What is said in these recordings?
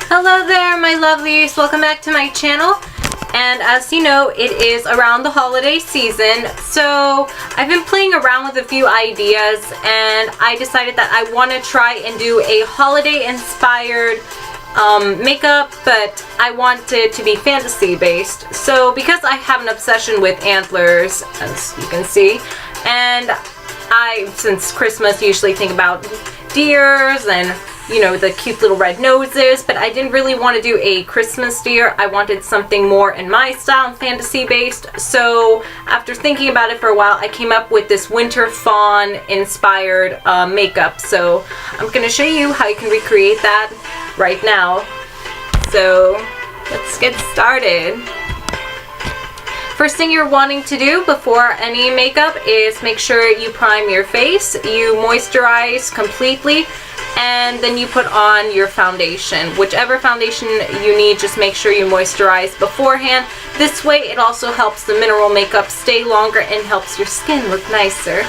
Hello there, my lovelies. Welcome back to my channel. And as you know, it is around the holiday season, so I've been playing around with a few ideas, and I decided that I want to try and do a holiday inspired makeup, but I want it to be fantasy based. So because I have an obsession with antlers, as you can see, and I, since Christmas, usually think about deers and, you know, the cute little red noses, but I didn't really want to do a Christmas deer. I wanted something more in my style, fantasy based. So after thinking about it for a while, I came up with this winter fawn inspired makeup. So I'm going to show you how you can recreate that right now. So let's get started. First thing you're wanting to do before any makeup is make sure you prime your face, you moisturize completely, and then you put on your foundation. Whichever foundation you need, just make sure you moisturize beforehand. This way it also helps the mineral makeup stay longer and helps your skin look nicer.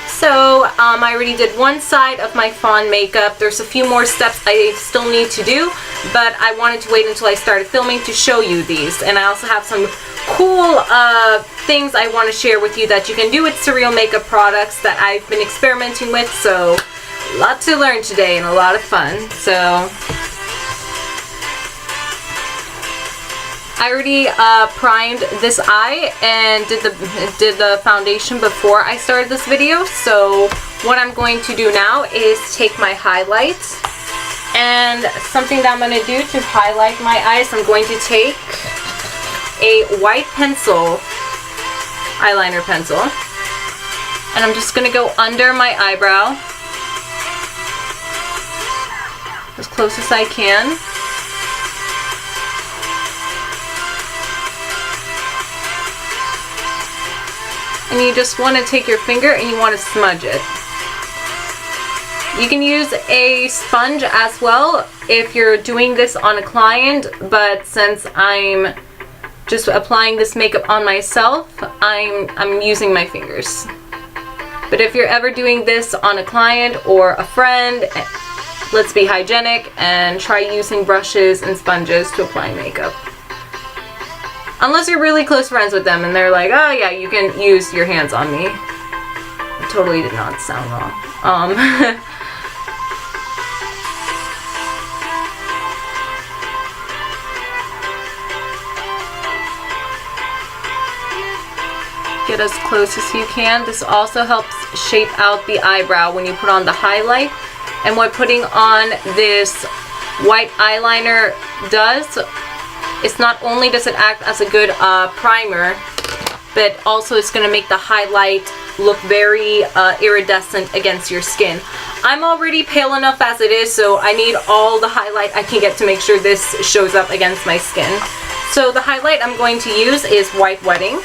So I already did one side of my fawn makeup. There's a few more steps I still need to do, but I wanted to wait until I started filming to show you these. And I also have some cool things I want to share with you that you can do with Surreal makeup products that I've been experimenting with. So a lot to learn today and a lot of fun. So I already primed this eye and did the foundation before I started this video. So what I'm going to do now is take my highlights, and something that I'm going to do to highlight my eyes, I'm going to take a white pencil, eyeliner pencil, and I'm just going to go under my eyebrow as close as I can. And you just want to take your finger and you want to smudge it. You can use a sponge as well if you're doing this on a client, but since I'm just applying this makeup on myself, I'm using my fingers. But if you're ever doing this on a client or a friend, let's be hygienic and try using brushes and sponges to apply makeup. Unless you're really close friends with them and they're like, oh yeah, you can use your hands on me. It totally did not sound wrong. Get as close as you can. This also helps shape out the eyebrow when you put on the highlight. And what putting on this white eyeliner does, it's not only does it act as a good primer, but also it's going to make the highlight look very iridescent against your skin. I'm already pale enough as it is, so I need all the highlight I can get to make sure this shows up against my skin. So the highlight I'm going to use is White Wedding.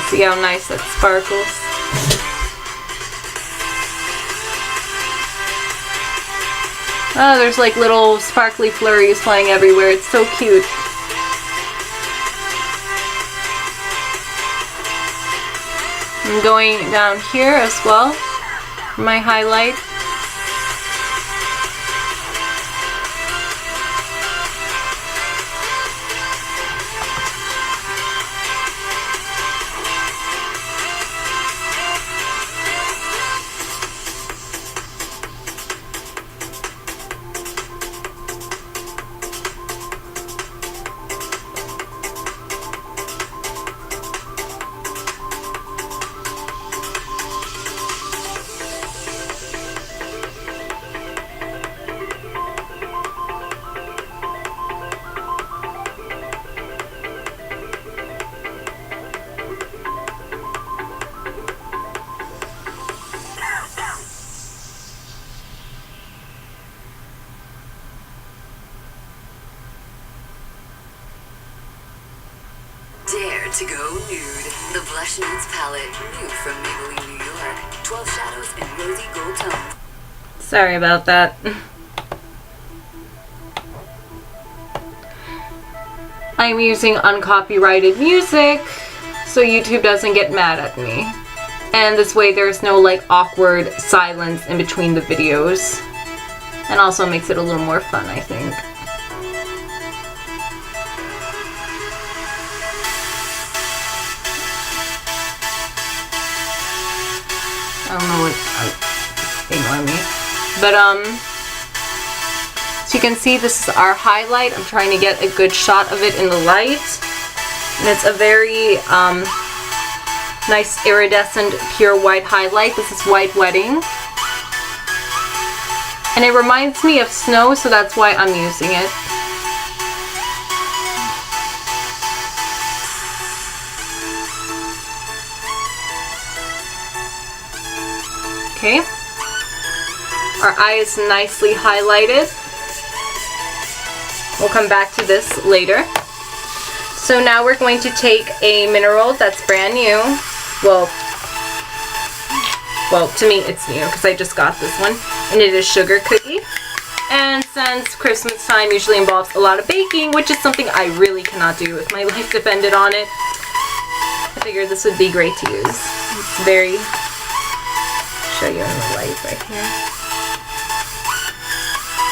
See how nice that sparkles. Oh, there's like little sparkly flurries flying everywhere. It's so cute. I'm going down here as well for my highlight. Dare to go nude. The Blush Nudes palette, new from Maybelline, New York. 12 shadows and rosy gold tones. Sorry about that. I'm using uncopyrighted music so YouTube doesn't get mad at me. And this way there's no like awkward silence in between the videos. And also makes it a little more fun, I think. I don't know what, ignore me. But so you can see this is our highlight. I'm trying to get a good shot of it in the light. And it's a very nice iridescent pure white highlight. This is White Wedding. And it reminds me of snow, so that's why I'm using it. Okay. Our eye is nicely highlighted. We'll come back to this later. So now we're going to take a mineral that's brand new. Well, to me it's new because I just got this one. And it is Sugar Cookie. And since Christmas time usually involves a lot of baking, which is something I really cannot do if my life depended on it, I figured this would be great to use. It's very... show you in the light right here.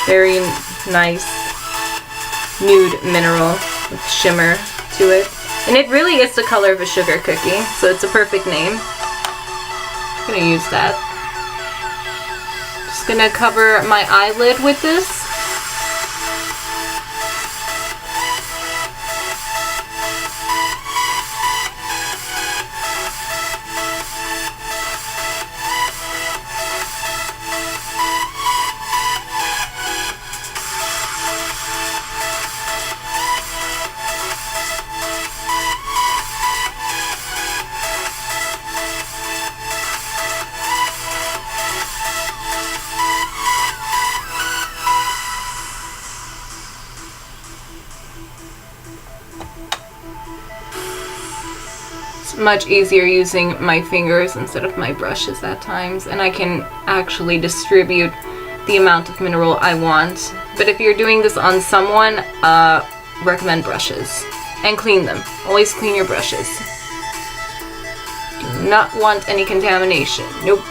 Very nice nude mineral with shimmer to it. And it really is the color of a sugar cookie, so it's a perfect name. I'm gonna use that. Just gonna cover my eyelid with this. Much easier using my fingers instead of my brushes at times, and I can actually distribute the amount of mineral I want. But if you're doing this on someone, recommend brushes and clean them. Always clean your brushes. Do not want any contamination. Nope.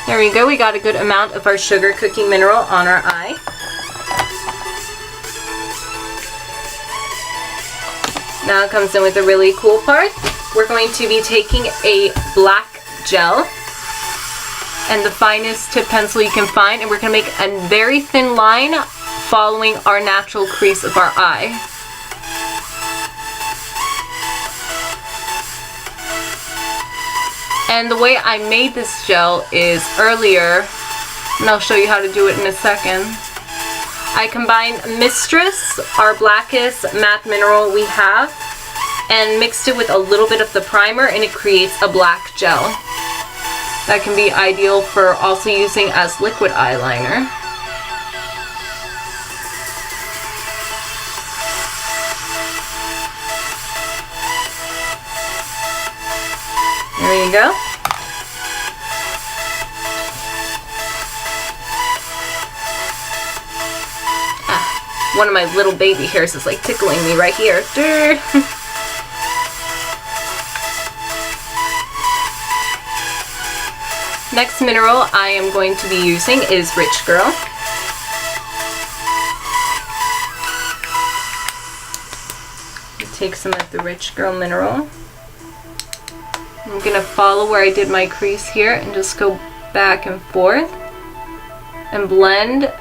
There we go, we got a good amount of our sugar cookie mineral on our eye. Now it comes in with the really cool part. We're going to be taking a black gel and the finest tip pencil you can find, and we're going to make a very thin line following our natural crease of our eye. And the way I made this gel is earlier, and I'll show you how to do it in a second. I combined Mistress, our blackest matte mineral we have, and mixed it with a little bit of the primer, and it creates a black gel. That can be ideal for also using as liquid eyeliner. There you go. One of my little baby hairs is like tickling me right here. Next mineral I am going to be using is Rich Girl. Take some of the Rich Girl mineral. I'm going to follow where I did my crease here and just go back and forth and blend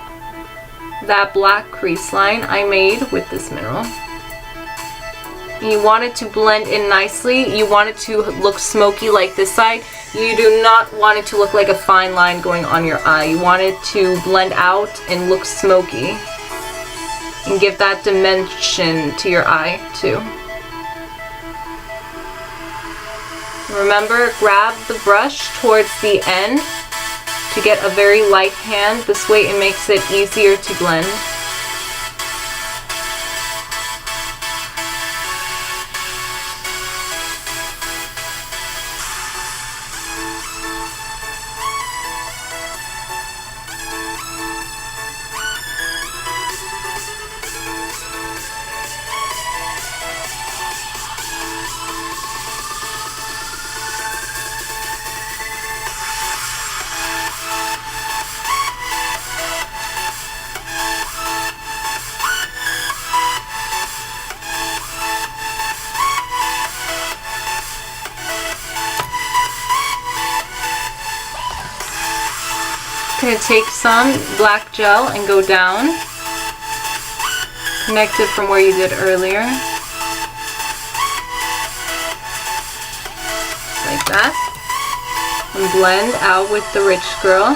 that black crease line I made with this mineral. You want it to blend in nicely. You want it to look smoky like this side. You do not want it to look like a fine line going on your eye. You want it to blend out and look smoky and give that dimension to your eye too. Remember, grab the brush towards the end to get a very light hand. This way it makes it easier to blend. I'm going to take some black gel and go down, connect it from where you did earlier, like that, and blend out with the Rich Girl.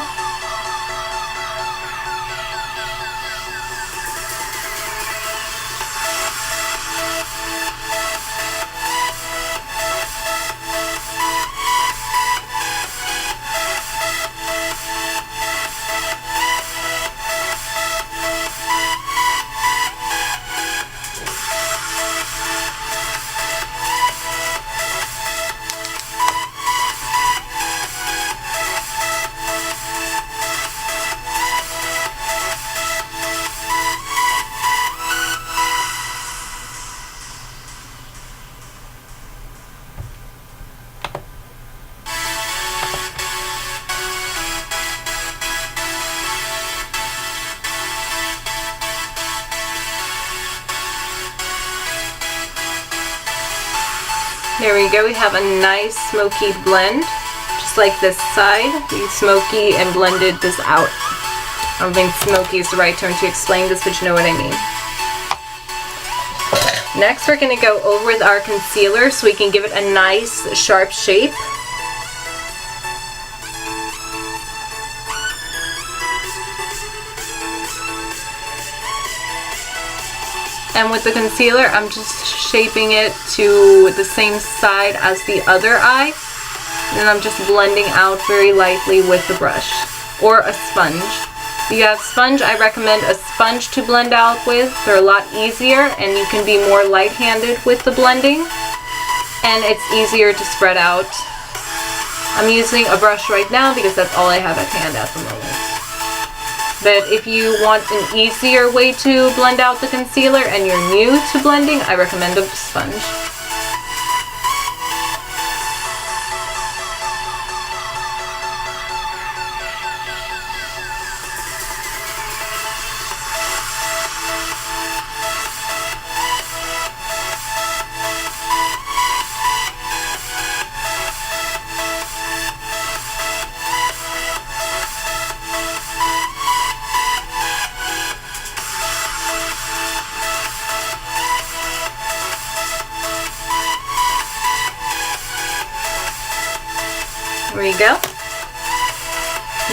There we go, we have a nice smoky blend, just like this side. We smoky and blended this out. I don't think smoky is the right term to explain this, but you know what I mean. Next, we're going to go over with our concealer so we can give it a nice sharp shape. And with the concealer, I'm just shaping it to the same side as the other eye. And then I'm just blending out very lightly with the brush. Or a sponge. If you have sponge, I recommend a sponge to blend out with. They're a lot easier and you can be more light-handed with the blending. And it's easier to spread out. I'm using a brush right now because that's all I have at hand at the moment. But if you want an easier way to blend out the concealer and you're new to blending, I recommend a sponge. There we go.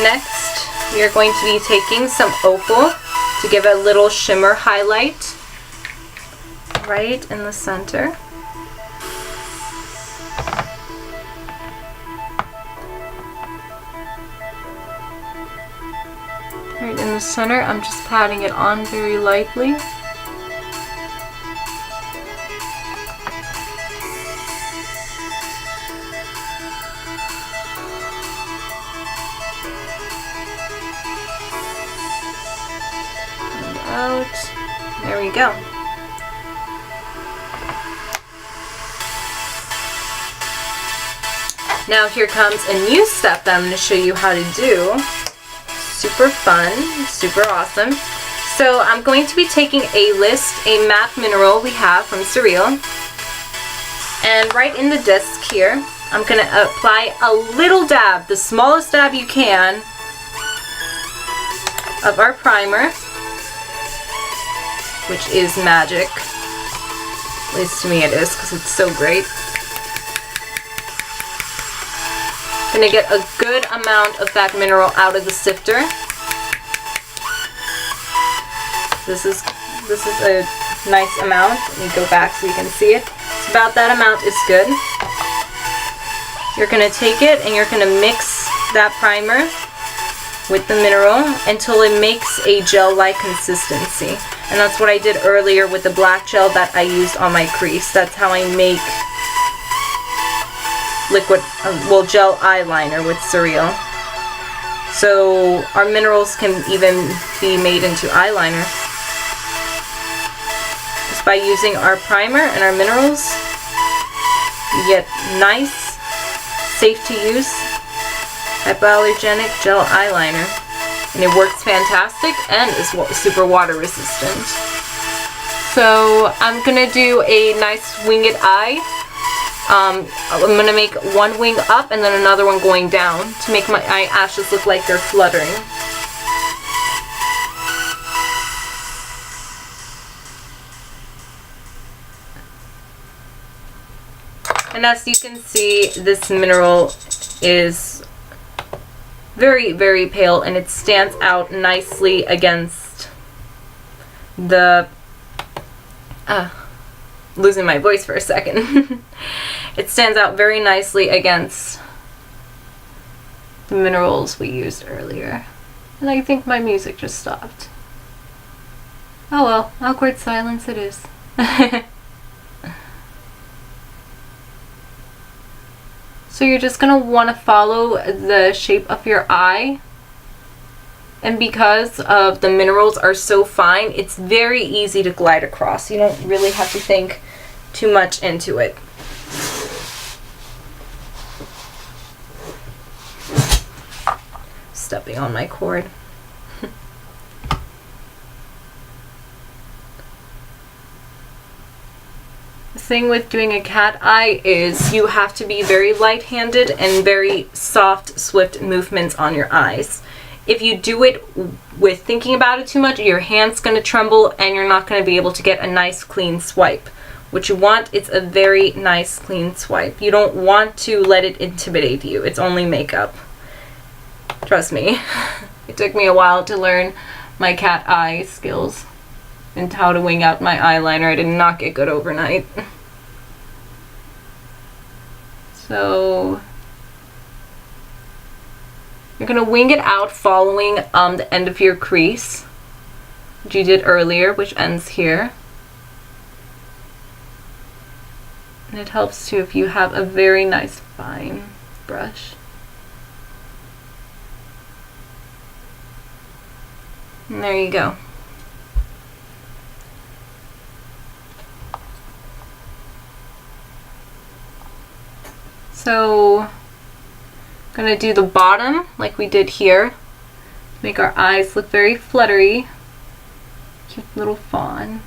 Next, we are going to be taking some opal to give a little shimmer highlight right in the center. Right in the center, I'm just patting it on very lightly. Out. There we go. Now here comes a new step that I'm going to show you how to do. Super fun, super awesome. So I'm going to be taking a matte mineral we have from Surreal. And right in the disc here, I'm going to apply a little dab, the smallest dab you can, of our primer, which is magic. At least to me it is, because it's so great. Gonna get a good amount of that mineral out of the sifter. This is a nice amount. Let me go back so you can see it. It's about that amount is good. you're going to take it and you're going to mix that primer with the mineral until it makes a gel-like consistency. And that's what I did earlier with the black gel that I used on my crease. That's how I make liquid, gel eyeliner with Surreal. So our minerals can even be made into eyeliner. Just by using our primer and our minerals, you get nice, safe to use, hypoallergenic gel eyeliner. And it works fantastic and is super water resistant. So I'm gonna do a nice winged eye. I'm gonna make one wing up and then another one going down to make my eyelashes look like they're fluttering. And as you can see, this mineral is very, very pale and it stands out nicely against the losing my voice for a second. It stands out very nicely against the minerals we used earlier. And I think my music just stopped. Oh well, awkward silence it is. So you're just going to want to follow the shape of your eye. And because of the minerals are so fine, it's very easy to glide across. You don't really have to think too much into it. Stepping on my cord. The thing with doing a cat eye is you have to be very light-handed and very soft, swift movements on your eyes. If you do it with thinking about it too much, your hand's going to tremble and you're not going to be able to get a nice clean swipe. What you want is a very nice clean swipe. You don't want to let it intimidate you. It's only makeup. Trust me. It took me a while to learn my cat eye skills and how to wing out my eyeliner. I did not get good overnight. So you're going to wing it out following the end of your crease, which you did earlier, which ends here. And it helps too if you have a very nice fine brush. And there you go. So I'm gonna do the bottom like we did here. Make our eyes look very fluttery. Cute little fawn.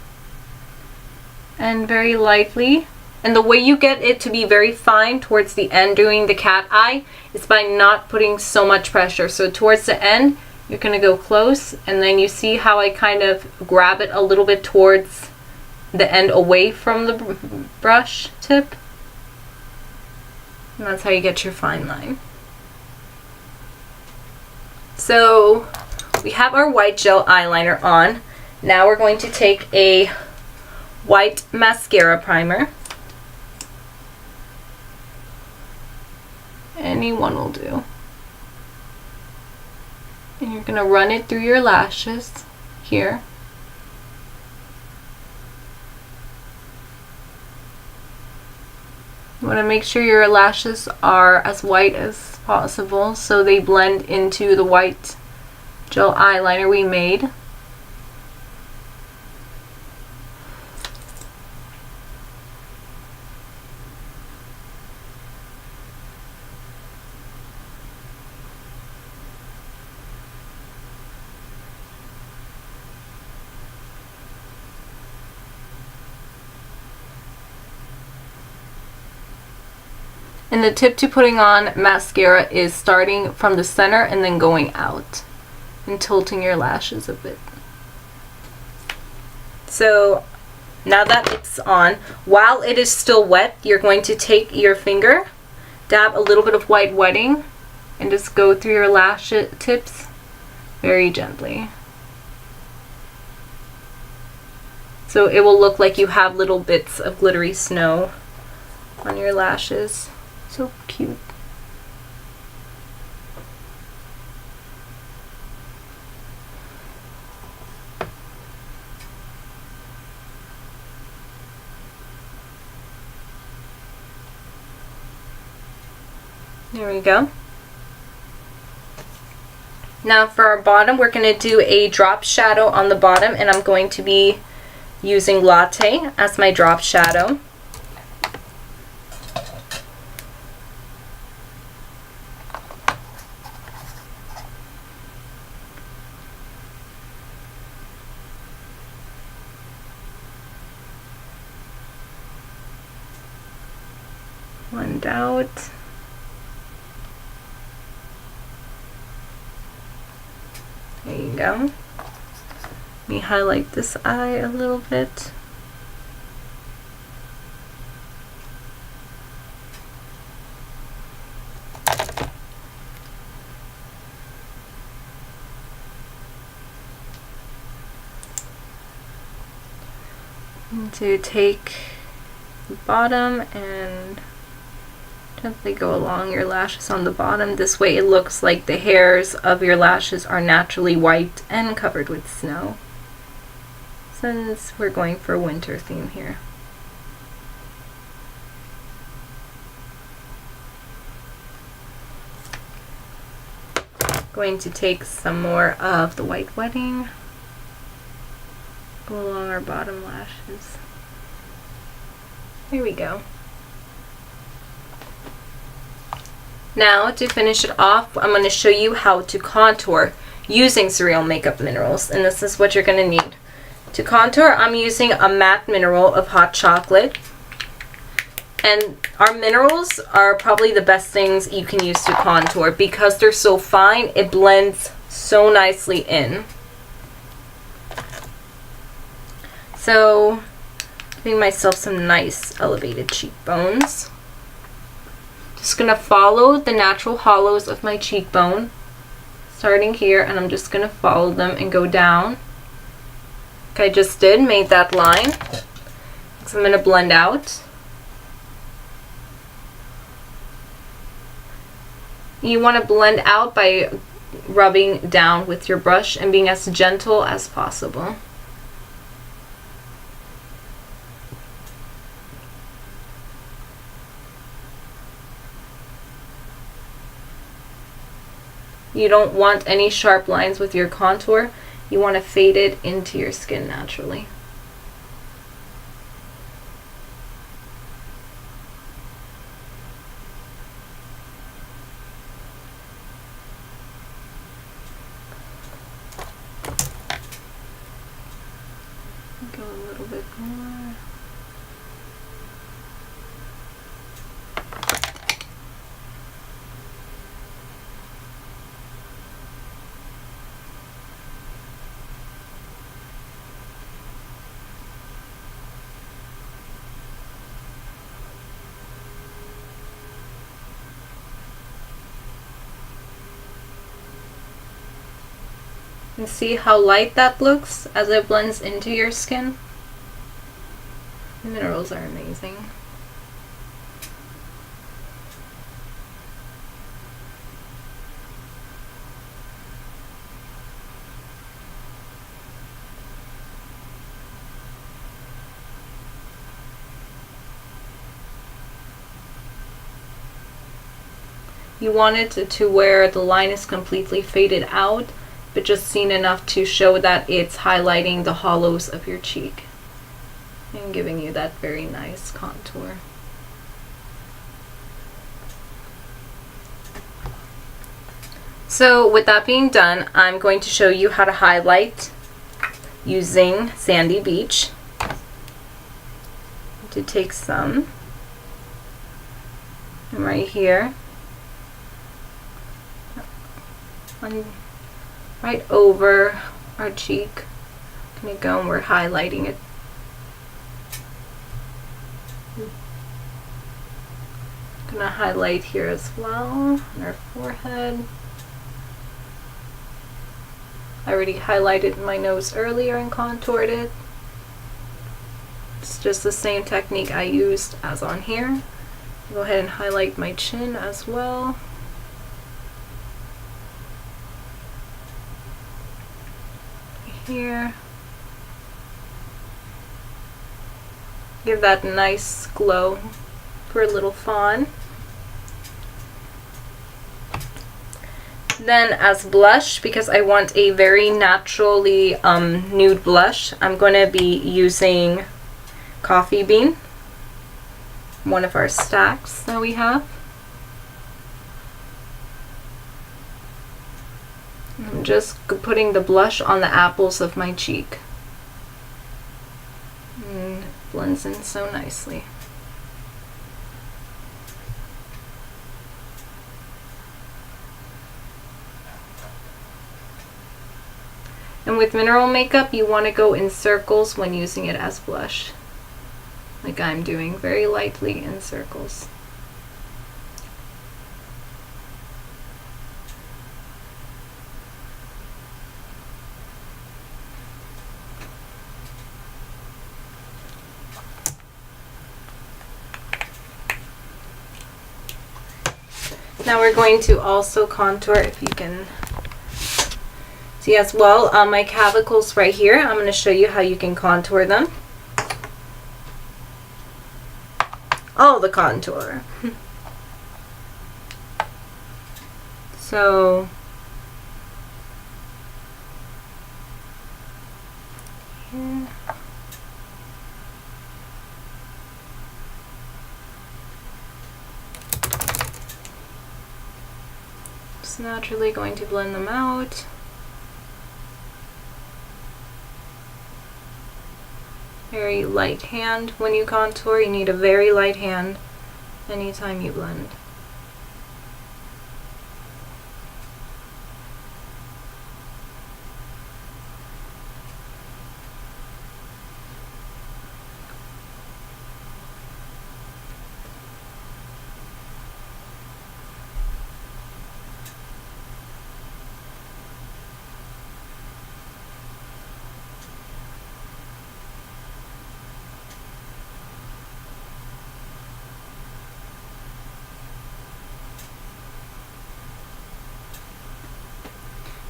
And very lightly. And the way you get it to be very fine towards the end doing the cat eye is by not putting so much pressure. So towards the end, you're gonna go close, and then you see how I kind of grab it a little bit towards the end away from the brush tip. And that's how you get your fine line. So we have our white gel eyeliner on. Now we're going to take a white mascara primer. Any one will do. And you're going to run it through your lashes here. You want to make sure your lashes are as white as possible so they blend into the white gel eyeliner we made. And the tip to putting on mascara is starting from the center and then going out and tilting your lashes a bit. So now that it's on, while it is still wet, you're going to take your finger, dab a little bit of white wetting, and just go through your lash tips very gently. So it will look like you have little bits of glittery snow on your lashes. So cute. There we go. Now for our bottom, we're going to do a drop shadow on the bottom, and I'm going to be using Latte as my drop shadow. Blend out. There you go. Let me highlight this eye a little bit. To take the bottom and gently go along your lashes on the bottom. This way it looks like the hairs of your lashes are naturally white and covered with snow, since we're going for a winter theme here. Going to take some more of the white wedding, go along our bottom lashes. Here we go. Now to finish it off, I'm going to show you how to contour using Surreal Makeup Minerals, and this is what you're going to need. To contour, I'm using a matte mineral of hot chocolate, and our minerals are probably the best things you can use to contour because they're so fine, it blends so nicely in. So, giving myself some nice elevated cheekbones. Just gonna follow the natural hollows of my cheekbone, starting here, and I'm just gonna follow them and go down. Like I just did, made that line. So I'm gonna blend out. You want to blend out by rubbing down with your brush and being as gentle as possible. You don't want any sharp lines with your contour. You want to fade it into your skin naturally. Go a little bit more. And see how light that looks as it blends into your skin? The minerals are amazing. You want it to where the line is completely faded out, but just seen enough to show that it's highlighting the hollows of your cheek and giving you that very nice contour. So with that being done, I'm going to show you how to highlight using Sandy Beach. To take some, and right here, right over our cheek, gonna go and we're highlighting it. Gonna highlight here as well on our forehead. I already highlighted my nose earlier and contoured it. It's just the same technique I used as on here. Go ahead and highlight my chin as well. Here. Give that nice glow for a little fawn. Then as blush, because I want a very naturally nude blush, I'm going to be using Coffee Bean, one of our stacks that we have. I'm just putting the blush on the apples of my cheek. And it blends in so nicely. And with mineral makeup, you want to go in circles when using it as blush. Like I'm doing, very lightly in circles. Now we're going to also contour, if you can see as well, my clavicles right here. I'm going to show you how you can contour them. Oh, the contour. So here. Just naturally going to blend them out. Very light hand when you contour. You need a very light hand anytime you blend.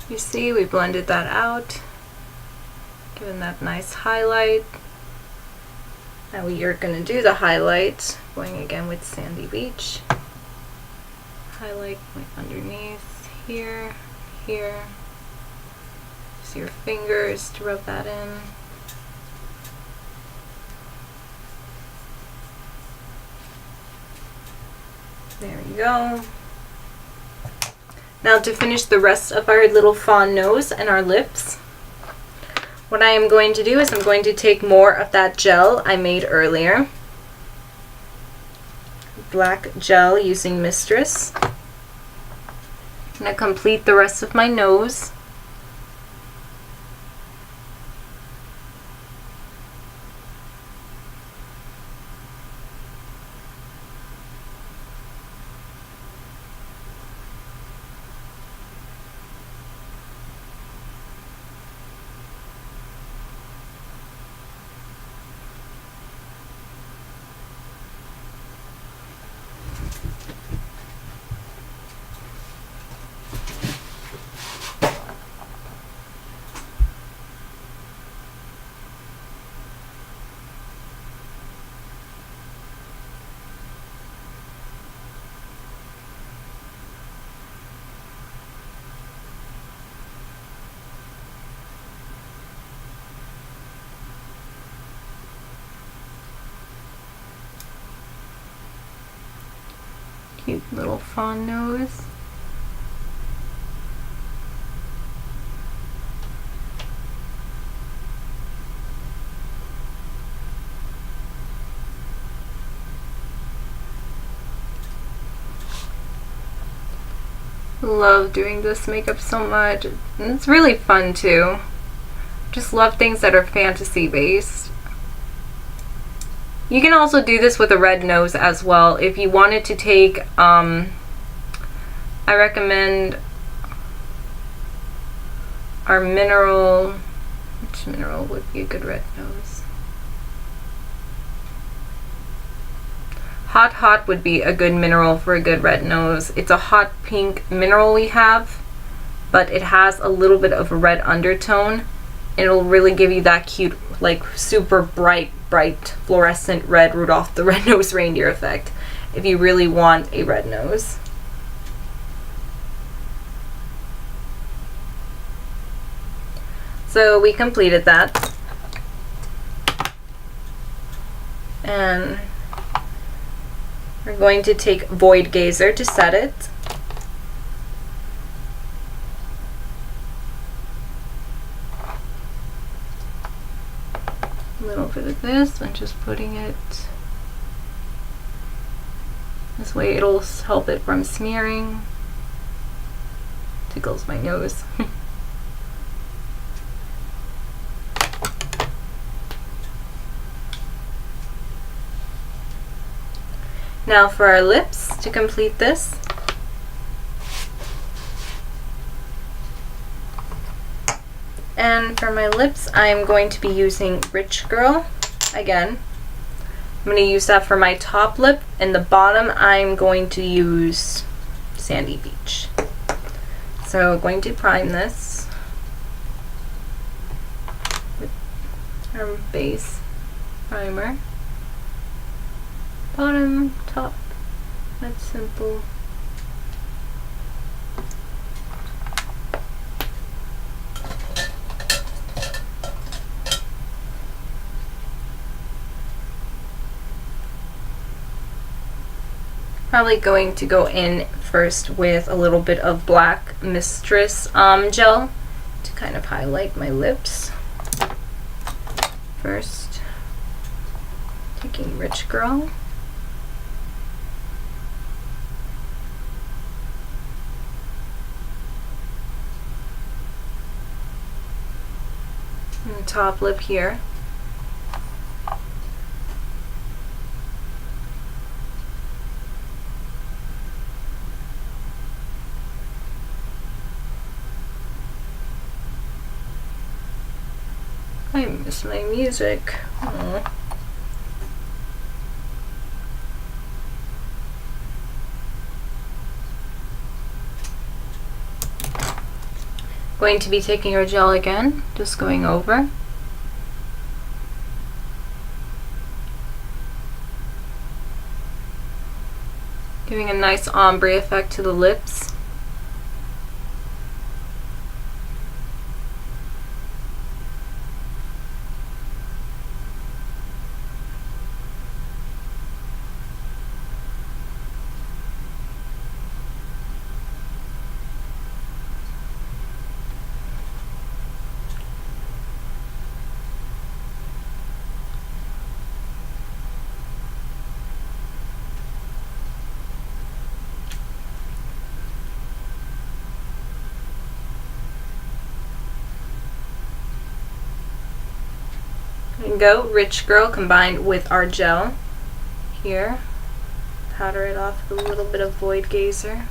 You see, we blended that out, giving that nice highlight. Now we are going to do the highlight, going again with Sandy Beach. Highlight like underneath, here, here. Use your fingers to rub that in. There you go. Now to finish the rest of our little fawn nose and our lips, what I am going to do is I'm going to take more of that gel I made earlier. Black gel using Mistress. I'm going to complete the rest of my nose. Cute little fawn nose. Love doing this makeup so much. And it's really fun too. Just love things that are fantasy based. You can also do this with a red nose as well. If you wanted to take, I recommend our mineral. Which mineral would be a good red nose? Hot Hot would be a good mineral for a good red nose. It's a hot pink mineral we have, but it has a little bit of a red undertone. It'll really give you that cute, like super bright fluorescent red Rudolph the Red-Nosed Reindeer effect if you really want a red nose. So we completed that. And we're going to take Void Gazer to set it. A little bit of this and just putting it this way, it'll help it from smearing. Tickles my nose. Now for our lips to complete this. And for my lips, I'm going to be using Rich Girl again. I'm going to use that for my top lip, and the bottom I'm going to use Sandy Beach. So going to prime this with our base primer. Bottom, top, that's simple. Probably going to go in first with a little bit of Black Mistress gel to kind of highlight my lips. First, taking Rich Girl. And the top lip here. I miss my music. Aww. Going to be taking our gel again, just going over. Giving a nice ombre effect to the lips. And go Rich Girl combined with our gel here. Powder it off with a little bit of Void Gazer.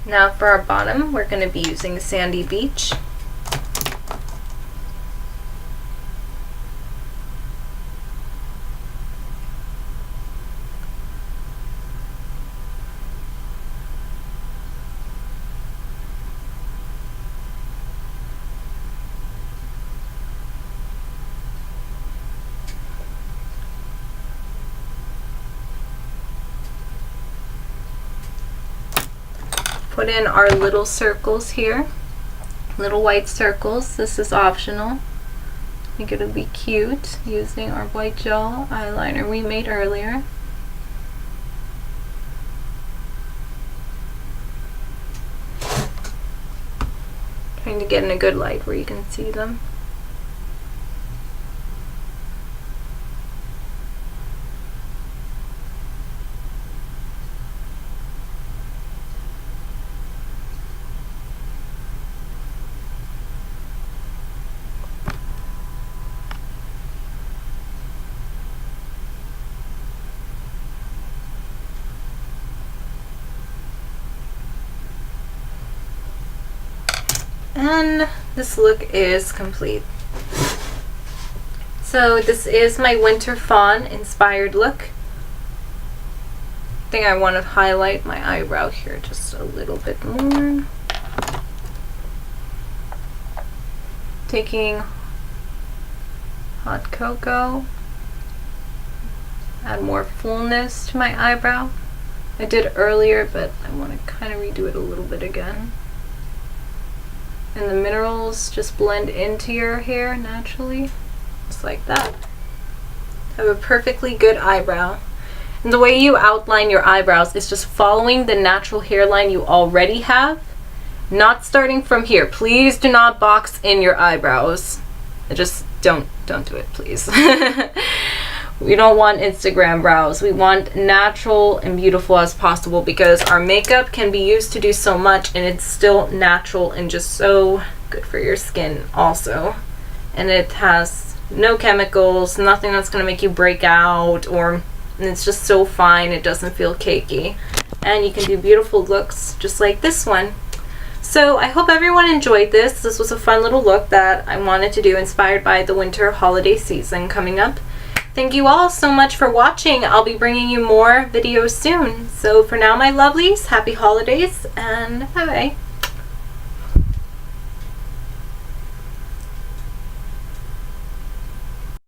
Now for our bottom, we're going to be using Sandy Beach. Put in our little circles here, little white circles. This is optional. I think it'll be cute using our white gel eyeliner we made earlier. Trying to get in a good light where you can see them. And this look is complete. So this is my winter fawn inspired look. I think I want to highlight my eyebrow here just a little bit more. Taking hot cocoa, add more fullness to my eyebrow. I did earlier, but I want to kind of redo it a little bit again. And the minerals just blend into your hair naturally, just like that. Have a perfectly good eyebrow. And the way you outline your eyebrows is just following the natural hairline you already have, not starting from here. Please do not box in your eyebrows. Just don't do it, please. We don't want Instagram brows. We want natural and beautiful as possible, because our makeup can be used to do so much and it's still natural and just so good for your skin also. And it has no chemicals, nothing that's going to make you break out, and it's just so fine. It doesn't feel cakey. And you can do beautiful looks just like this one. So I hope everyone enjoyed this. This was a fun little look that I wanted to do, inspired by the winter holiday season coming up. Thank you all so much for watching. I'll be bringing you more videos soon. So for now, my lovelies, happy holidays and bye-bye.